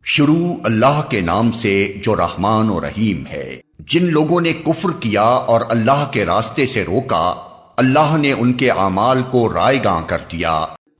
شروع اللہ کے نام سے جو رحمان و رحیم ہے۔ جن لوگوں نے کفر کیا اور اللہ کے راستے سے روکا، اللہ نے ان کے اعمال کو رائیگاں کر دیا،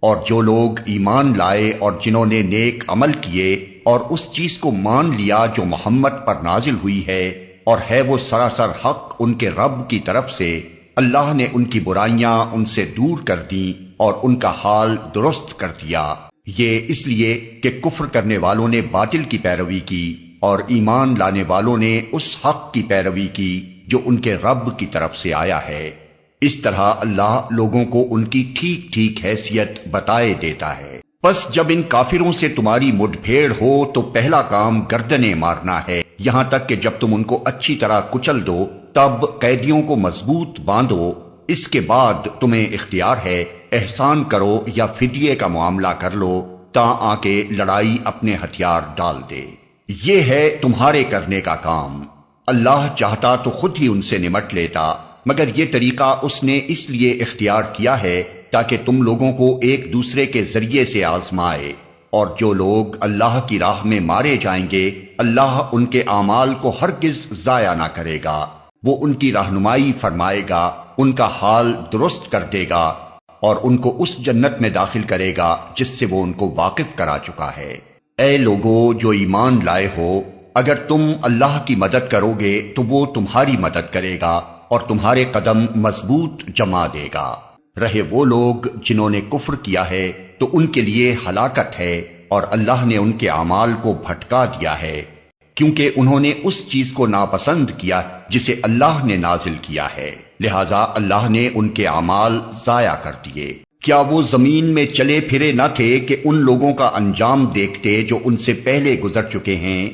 اور جو لوگ ایمان لائے اور جنہوں نے نیک عمل کیے اور اس چیز کو مان لیا جو محمد پر نازل ہوئی ہے، اور ہے وہ سراسر حق ان کے رب کی طرف سے، اللہ نے ان کی برائیاں ان سے دور کر دیں اور ان کا حال درست کر دیا۔ یہ اس لیے کہ کفر کرنے والوں نے باطل کی پیروی کی اور ایمان لانے والوں نے اس حق کی پیروی کی جو ان کے رب کی طرف سے آیا ہے۔ اس طرح اللہ لوگوں کو ان کی ٹھیک ٹھیک حیثیت بتائے دیتا ہے۔ پس جب ان کافروں سے تمہاری مڈ بھیڑ ہو تو پہلا کام گردنیں مارنا ہے، یہاں تک کہ جب تم ان کو اچھی طرح کچل دو تب قیدیوں کو مضبوط باندھو۔ اس کے بعد تمہیں اختیار ہے احسان کرو یا فدیے کا معاملہ کر لو تاں آ کے لڑائی اپنے ہتھیار ڈال دے۔ یہ ہے تمہارے کرنے کا کام۔ اللہ چاہتا تو خود ہی ان سے نمٹ لیتا، مگر یہ طریقہ اس نے اس لیے اختیار کیا ہے تاکہ تم لوگوں کو ایک دوسرے کے ذریعے سے آزمائے، اور جو لوگ اللہ کی راہ میں مارے جائیں گے اللہ ان کے اعمال کو ہرگز ضائع نہ کرے گا۔ وہ ان کی رہنمائی فرمائے گا، ان کا حال درست کر دے گا اور ان کو اس جنت میں داخل کرے گا جس سے وہ ان کو واقف کرا چکا ہے۔ اے لوگو جو ایمان لائے ہو، اگر تم اللہ کی مدد کرو گے تو وہ تمہاری مدد کرے گا اور تمہارے قدم مضبوط جما دے گا۔ رہے وہ لوگ جنہوں نے کفر کیا ہے تو ان کے لیے ہلاکت ہے، اور اللہ نے ان کے اعمال کو بھٹکا دیا ہے، کیونکہ انہوں نے اس چیز کو ناپسند کیا جسے اللہ نے نازل کیا ہے، لہذا اللہ نے ان کے اعمال ضائع کر دیے۔ کیا وہ زمین میں چلے پھرے نہ تھے کہ ان لوگوں کا انجام دیکھتے جو ان سے پہلے گزر چکے ہیں؟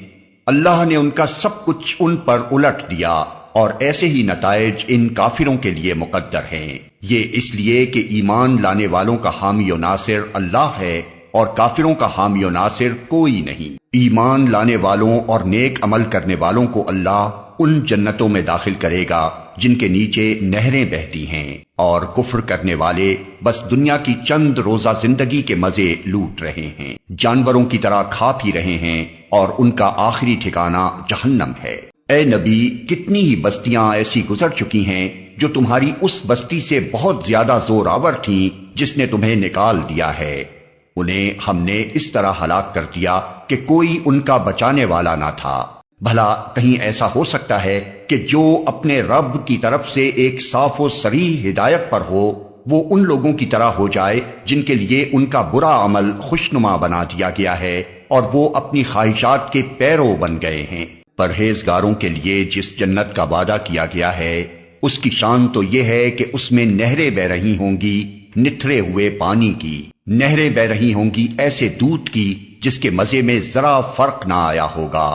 اللہ نے ان کا سب کچھ ان پر الٹ دیا، اور ایسے ہی نتائج ان کافروں کے لیے مقدر ہیں۔ یہ اس لیے کہ ایمان لانے والوں کا حامی و ناصر اللہ ہے اور کافروں کا حامی و ناصر کوئی نہیں۔ ایمان لانے والوں اور نیک عمل کرنے والوں کو اللہ ان جنتوں میں داخل کرے گا جن کے نیچے نہریں بہتی ہیں، اور کفر کرنے والے بس دنیا کی چند روزہ زندگی کے مزے لوٹ رہے ہیں، جانوروں کی طرح کھا پی رہے ہیں، اور ان کا آخری ٹھکانہ جہنم ہے۔ اے نبی، کتنی ہی بستیاں ایسی گزر چکی ہیں جو تمہاری اس بستی سے بہت زیادہ زور آور تھیں جس نے تمہیں نکال دیا ہے، انہیں ہم نے اس طرح ہلاک کر دیا کہ کوئی ان کا بچانے والا نہ تھا۔ بھلا کہیں ایسا ہو سکتا ہے کہ جو اپنے رب کی طرف سے ایک صاف و صریح ہدایت پر ہو وہ ان لوگوں کی طرح ہو جائے جن کے لیے ان کا برا عمل خوشنما بنا دیا گیا ہے اور وہ اپنی خواہشات کے پیرو بن گئے ہیں؟ پرہیزگاروں کے لیے جس جنت کا وعدہ کیا گیا ہے اس کی شان تو یہ ہے کہ اس میں نہریں بہ رہی ہوں گی نتھرے ہوئے پانی کی، نہریں بہ رہی ہوں گی ایسے دودھ کی جس کے مزے میں ذرا فرق نہ آیا ہوگا،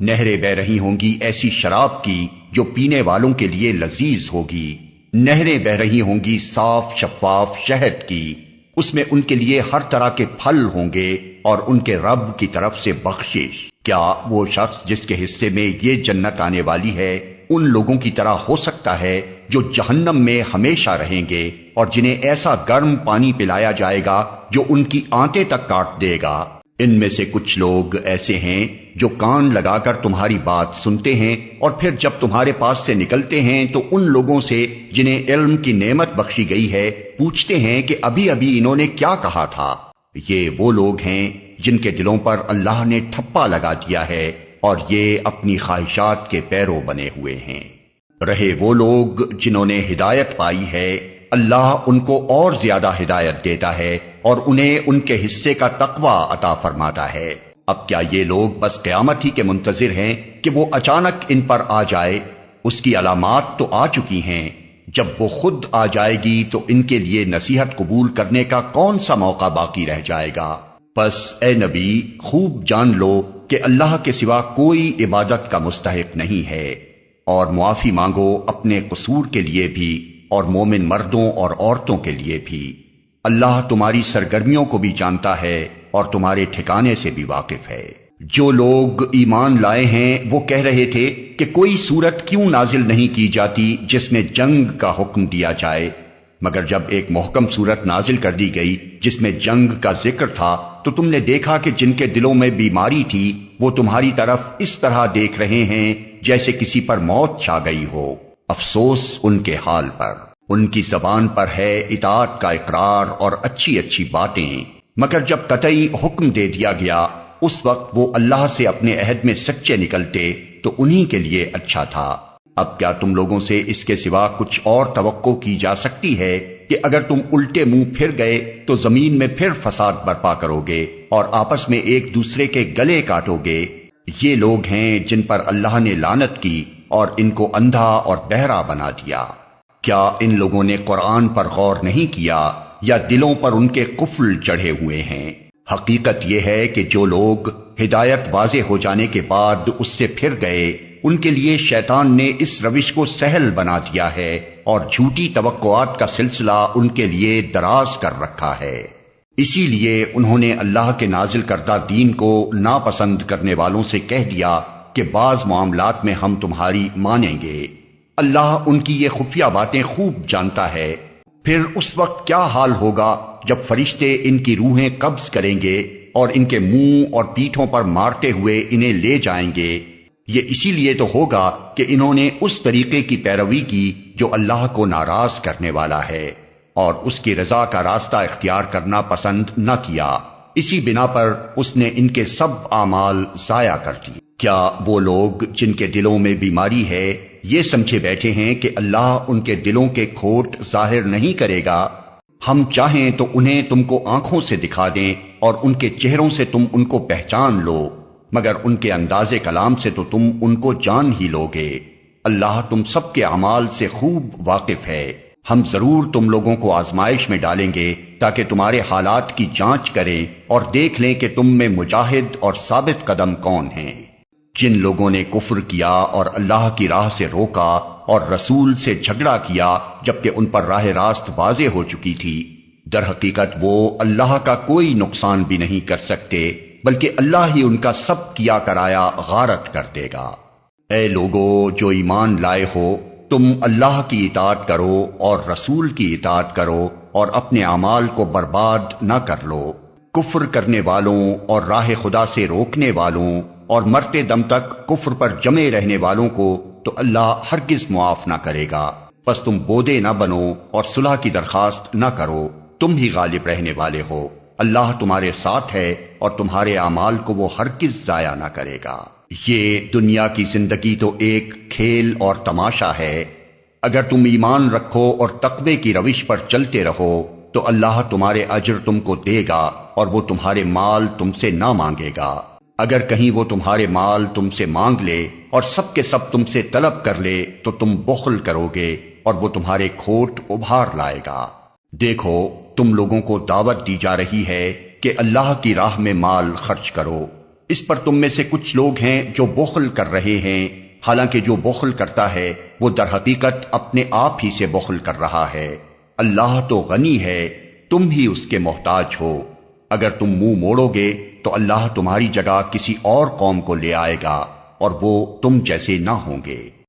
نہریں بہ رہی ہوں گی ایسی شراب کی جو پینے والوں کے لیے لذیذ ہوگی، نہریں بہ رہی ہوں گی صاف شفاف شہد کی، اس میں ان کے لیے ہر طرح کے پھل ہوں گے اور ان کے رب کی طرف سے بخشش۔ کیا وہ شخص جس کے حصے میں یہ جنت آنے والی ہے ان لوگوں کی طرح ہو سکتا ہے جو جہنم میں ہمیشہ رہیں گے اور جنہیں ایسا گرم پانی پلایا جائے گا جو ان کی آنتیں تک کاٹ دے گا؟ ان میں سے کچھ لوگ ایسے ہیں جو کان لگا کر تمہاری بات سنتے ہیں اور پھر جب تمہارے پاس سے نکلتے ہیں تو ان لوگوں سے جنہیں علم کی نعمت بخشی گئی ہے پوچھتے ہیں کہ ابھی ابھی انہوں نے کیا کہا تھا۔ یہ وہ لوگ ہیں جن کے دلوں پر اللہ نے ٹھپا لگا دیا ہے اور یہ اپنی خواہشات کے پیرو بنے ہوئے ہیں۔ رہے وہ لوگ جنہوں نے ہدایت پائی ہے اللہ ان کو اور زیادہ ہدایت دیتا ہے اور انہیں ان کے حصے کا تقوی عطا فرماتا ہے۔ اب کیا یہ لوگ بس قیامت ہی کے منتظر ہیں کہ وہ اچانک ان پر آ جائے؟ اس کی علامات تو آ چکی ہیں، جب وہ خود آ جائے گی تو ان کے لیے نصیحت قبول کرنے کا کون سا موقع باقی رہ جائے گا؟ پس اے نبی خوب جان لو کہ اللہ کے سوا کوئی عبادت کا مستحق نہیں ہے، اور معافی مانگو اپنے قصور کے لیے بھی اور مومن مردوں اور عورتوں کے لیے بھی۔ اللہ تمہاری سرگرمیوں کو بھی جانتا ہے اور تمہارے ٹھکانے سے بھی واقف ہے۔ جو لوگ ایمان لائے ہیں وہ کہہ رہے تھے کہ کوئی صورت کیوں نازل نہیں کی جاتی جس میں جنگ کا حکم دیا جائے، مگر جب ایک محکم صورت نازل کر دی گئی جس میں جنگ کا ذکر تھا تو تم نے دیکھا کہ جن کے دلوں میں بیماری تھی وہ تمہاری طرف اس طرح دیکھ رہے ہیں جیسے کسی پر موت چھا گئی ہو۔ افسوس ان کے حال پر، ان کی زبان پر ہے اطاعت کا اقرار اور اچھی اچھی باتیں، مگر جب قطعی حکم دے دیا گیا اس وقت وہ اللہ سے اپنے عہد میں سچے نکلتے تو انہی کے لیے اچھا تھا۔ اب کیا تم لوگوں سے اس کے سوا کچھ اور توقع کی جا سکتی ہے کہ اگر تم الٹے منہ پھر گئے تو زمین میں پھر فساد برپا کرو گے اور آپس میں ایک دوسرے کے گلے کاٹو گے؟ یہ لوگ ہیں جن پر اللہ نے لعنت کی اور ان کو اندھا اور بہرا بنا دیا۔ کیا ان لوگوں نے قرآن پر غور نہیں کیا یا دلوں پر ان کے قفل چڑھے ہوئے ہیں؟ حقیقت یہ ہے کہ جو لوگ ہدایت واضح ہو جانے کے بعد اس سے پھر گئے ان کے لیے شیطان نے اس روش کو سہل بنا دیا ہے اور جھوٹی توقعات کا سلسلہ ان کے لیے دراز کر رکھا ہے۔ اسی لیے انہوں نے اللہ کے نازل کردہ دین کو ناپسند کرنے والوں سے کہہ دیا کہ بعض معاملات میں ہم تمہاری مانیں گے۔ اللہ ان کی یہ خفیہ باتیں خوب جانتا ہے۔ پھر اس وقت کیا حال ہوگا جب فرشتے ان کی روحیں قبض کریں گے اور ان کے منہ اور پیٹھوں پر مارتے ہوئے انہیں لے جائیں گے؟ یہ اسی لیے تو ہوگا کہ انہوں نے اس طریقے کی پیروی کی جو اللہ کو ناراض کرنے والا ہے اور اس کی رضا کا راستہ اختیار کرنا پسند نہ کیا۔ اسی بنا پر اس نے ان کے سب اعمال ضائع کر دیے۔ کیا وہ لوگ جن کے دلوں میں بیماری ہے یہ سمجھے بیٹھے ہیں کہ اللہ ان کے دلوں کے کھوٹ ظاہر نہیں کرے گا؟ ہم چاہیں تو انہیں تم کو آنکھوں سے دکھا دیں اور ان کے چہروں سے تم ان کو پہچان لو، مگر ان کے انداز کلام سے تو تم ان کو جان ہی لوگے۔ اللہ تم سب کے اعمال سے خوب واقف ہے۔ ہم ضرور تم لوگوں کو آزمائش میں ڈالیں گے تاکہ تمہارے حالات کی جانچ کریں اور دیکھ لیں کہ تم میں مجاہد اور ثابت قدم کون ہیں۔ جن لوگوں نے کفر کیا اور اللہ کی راہ سے روکا اور رسول سے جھگڑا کیا جبکہ ان پر راہ راست واضح ہو چکی تھی، در حقیقت وہ اللہ کا کوئی نقصان بھی نہیں کر سکتے بلکہ اللہ ہی ان کا سب کیا کرایا غارت کر دے گا۔ اے لوگو جو ایمان لائے ہو، تم اللہ کی اطاعت کرو اور رسول کی اطاعت کرو اور اپنے اعمال کو برباد نہ کر لو۔ کفر کرنے والوں اور راہ خدا سے روکنے والوں اور مرتے دم تک کفر پر جمے رہنے والوں کو تو اللہ ہرگز معاف نہ کرے گا۔ پس تم بودے نہ بنو اور صلح کی درخواست نہ کرو، تم ہی غالب رہنے والے ہو۔ اللہ تمہارے ساتھ ہے اور تمہارے اعمال کو وہ ہرگز ضائع نہ کرے گا۔ یہ دنیا کی زندگی تو ایک کھیل اور تماشا ہے۔ اگر تم ایمان رکھو اور تقوی کی روش پر چلتے رہو تو اللہ تمہارے اجر تم کو دے گا اور وہ تمہارے مال تم سے نہ مانگے گا۔ اگر کہیں وہ تمہارے مال تم سے مانگ لے اور سب کے سب تم سے طلب کر لے تو تم بخل کرو گے اور وہ تمہارے کھوٹ ابھار لائے گا۔ دیکھو تم لوگوں کو دعوت دی جا رہی ہے کہ اللہ کی راہ میں مال خرچ کرو۔ اس پر تم میں سے کچھ لوگ ہیں جو بخل کر رہے ہیں، حالانکہ جو بخل کرتا ہے وہ در حقیقت اپنے آپ ہی سے بخل کر رہا ہے۔ اللہ تو غنی ہے، تم ہی اس کے محتاج ہو۔ اگر تم منہ موڑو گے تو اللہ تمہاری جگہ کسی اور قوم کو لے آئے گا اور وہ تم جیسے نہ ہوں گے۔